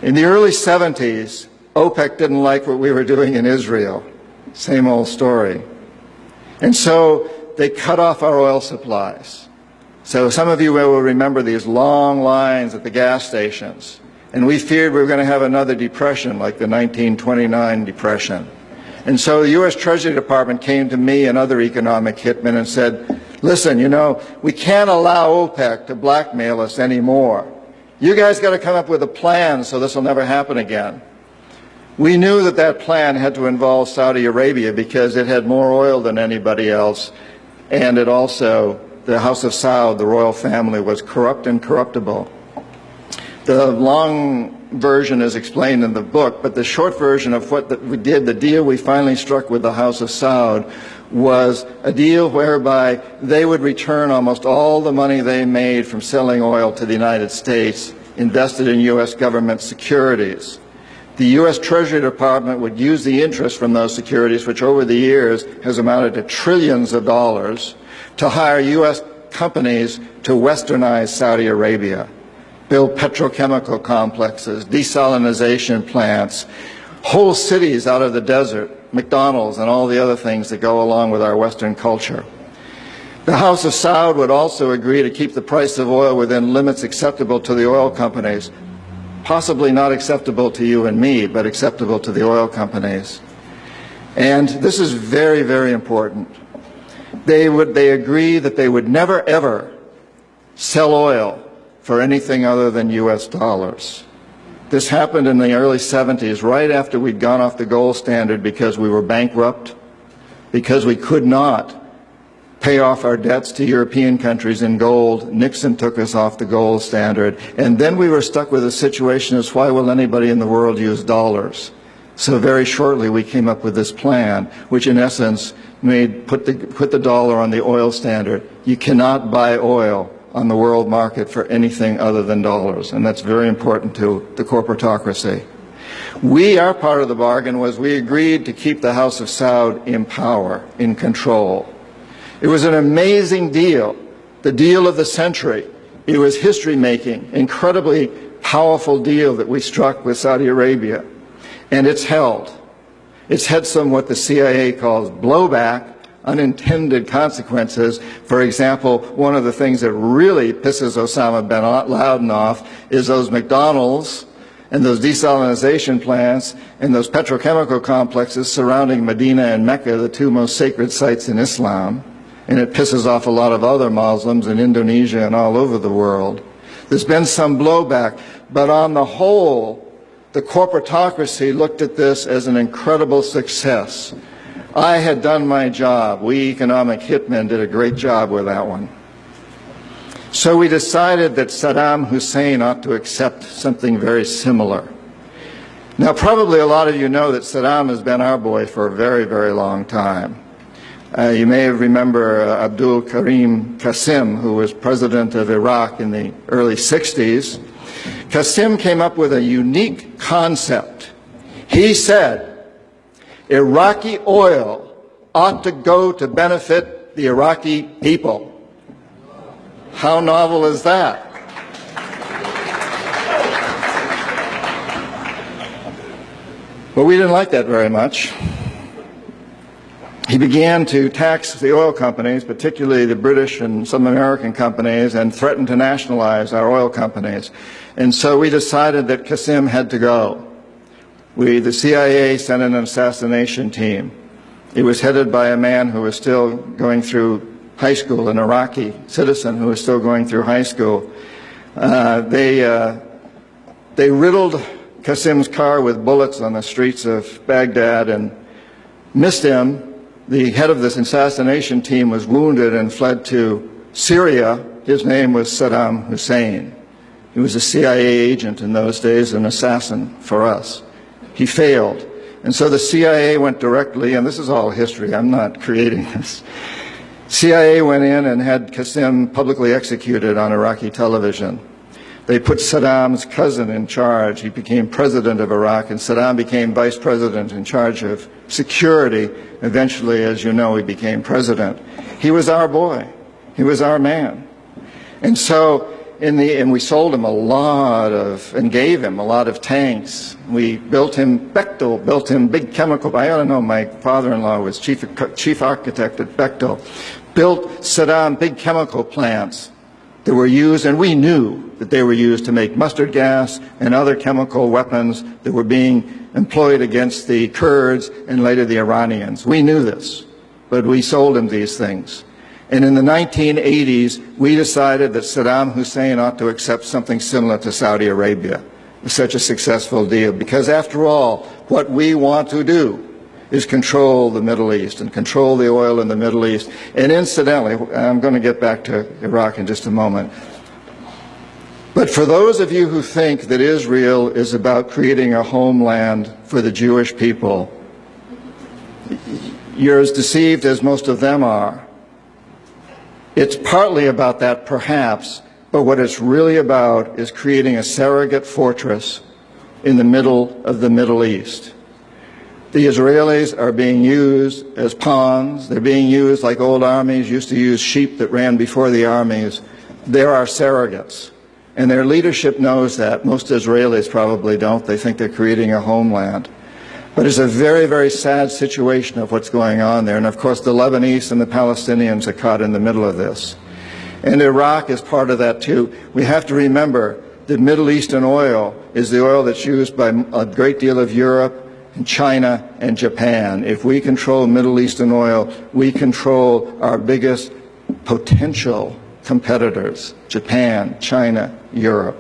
In the early 70s, OPEC didn't like what we were doing in Israel. Same old story. And so they cut off our oil supplies. So some of you will remember these long lines at the gas stations. And we feared we were going to have another depression like the 1929 depression. And so the U.S. Treasury Department came to me and other economic hitmen and said, listen, you know, we can't allow OPEC to blackmail us anymore. You guys got to come up with a plan so this will never happen again. We knew that that plan had to involve Saudi Arabia because it had more oil than anybody else, and it also, the House of Saud, the royal family, was corrupt and corruptible. The long version is explained in the book, but the short version of what we did, the deal we finally struck with the House of Saud, was a deal whereby they would return almost all the money they made from selling oil to the United States, invested in U.S. government securities. The U.S. Treasury Department would use the interest from those securities, which over the years has amounted to trillions of dollars, to hire U.S. companies to westernize Saudi Arabia, build petrochemical complexes, desalination plants, whole cities out of the desert, McDonald's and all the other things that go along with our Western culture. The House of Saud would also agree to keep the price of oil within limits acceptable to the oil companies, possibly not acceptable to you and me, but acceptable to the oil companies. And this is very, very important. They agree that they would never, ever sell oil for anything other than U.S. dollars. This happened in the early 70s, right after we'd gone off the gold standard because we were bankrupt, because we could not pay off our debts to European countries in gold. Nixon took us off the gold standard. And then we were stuck with a situation as why will anybody in the world use dollars? So very shortly we came up with this plan, which in essence put the dollar on the oil standard. You cannot buy oil on the world market for anything other than dollars, and that's very important to the corporatocracy. Our part of the bargain was we agreed to keep the House of Saud in power, in control. It was an amazing deal, the deal of the century. It was history-making, incredibly powerful deal that we struck with Saudi Arabia, and it's held. It's had some what the CIA calls blowback, unintended consequences. For example, one of the things that really pisses Osama bin Laden off is those McDonald's and those desalination plants and those petrochemical complexes surrounding Medina and Mecca, the two most sacred sites in Islam. And it pisses off a lot of other Muslims in Indonesia and all over the world. There's been some blowback, but on the whole, the corporatocracy looked at this as an incredible success. I had done my job. We economic hitmen did a great job with that one. So we decided that Saddam Hussein ought to accept something very similar. Now, probably a lot of you know that Saddam has been our boy for a very, very long time. You may remember Abdul Karim Qasim, who was president of Iraq in the early 60s. Qasim came up with a unique concept. He said, Iraqi oil ought to go to benefit the Iraqi people. How novel is that? But we didn't like that very much. He began to tax the oil companies, particularly the British and some American companies, and threatened to nationalize our oil companies. And so we decided that Qasim had to go. The CIA sent an assassination team. It was headed by a man who was still going through high school, an Iraqi citizen who was still going through high school. They riddled Qasim's car with bullets on the streets of Baghdad and missed him. The head of this assassination team was wounded and fled to Syria. His name was Saddam Hussein. He was a CIA agent in those days, an assassin for us. He failed. And so the CIA went directly, and this is all history, I'm not creating this. CIA went in and had Qasim publicly executed on Iraqi television. They put Saddam's cousin in charge. He became president of Iraq, and Saddam became vice president in charge of security. Eventually, as you know, he became president. He was our boy. He was our man. And so and we sold him a lot of, and gave him a lot of tanks. We built him, Bechtel built him big chemical, I ought to know, my father-in-law was chief architect at Bechtel, built Saddam big chemical plants that were used, and we knew that they were used to make mustard gas and other chemical weapons that were being employed against the Kurds and later the Iranians. We knew this, but we sold him these things. And in the 1980s, we decided that Saddam Hussein ought to accept something similar to Saudi Arabia. It was such a successful deal, because after all, what we want to do is control the Middle East and control the oil in the Middle East. And incidentally, I'm going to get back to Iraq in just a moment, but for those of you who think that Israel is about creating a homeland for the Jewish people, you're as deceived as most of them are. It's partly about that, perhaps, but what it's really about is creating a surrogate fortress in the middle of the Middle East. The Israelis are being used as pawns. They're being used like old armies used to use sheep that ran before the armies. They're our surrogates. And their leadership knows that. Most Israelis probably don't. They think they're creating a homeland. But it's a very, very sad situation of what's going on there. And of course, the Lebanese and the Palestinians are caught in the middle of this. And Iraq is part of that too. We have to remember that Middle Eastern oil is the oil that's used by a great deal of Europe and China and Japan. If we control Middle Eastern oil, we control our biggest potential competitors, Japan, China, Europe.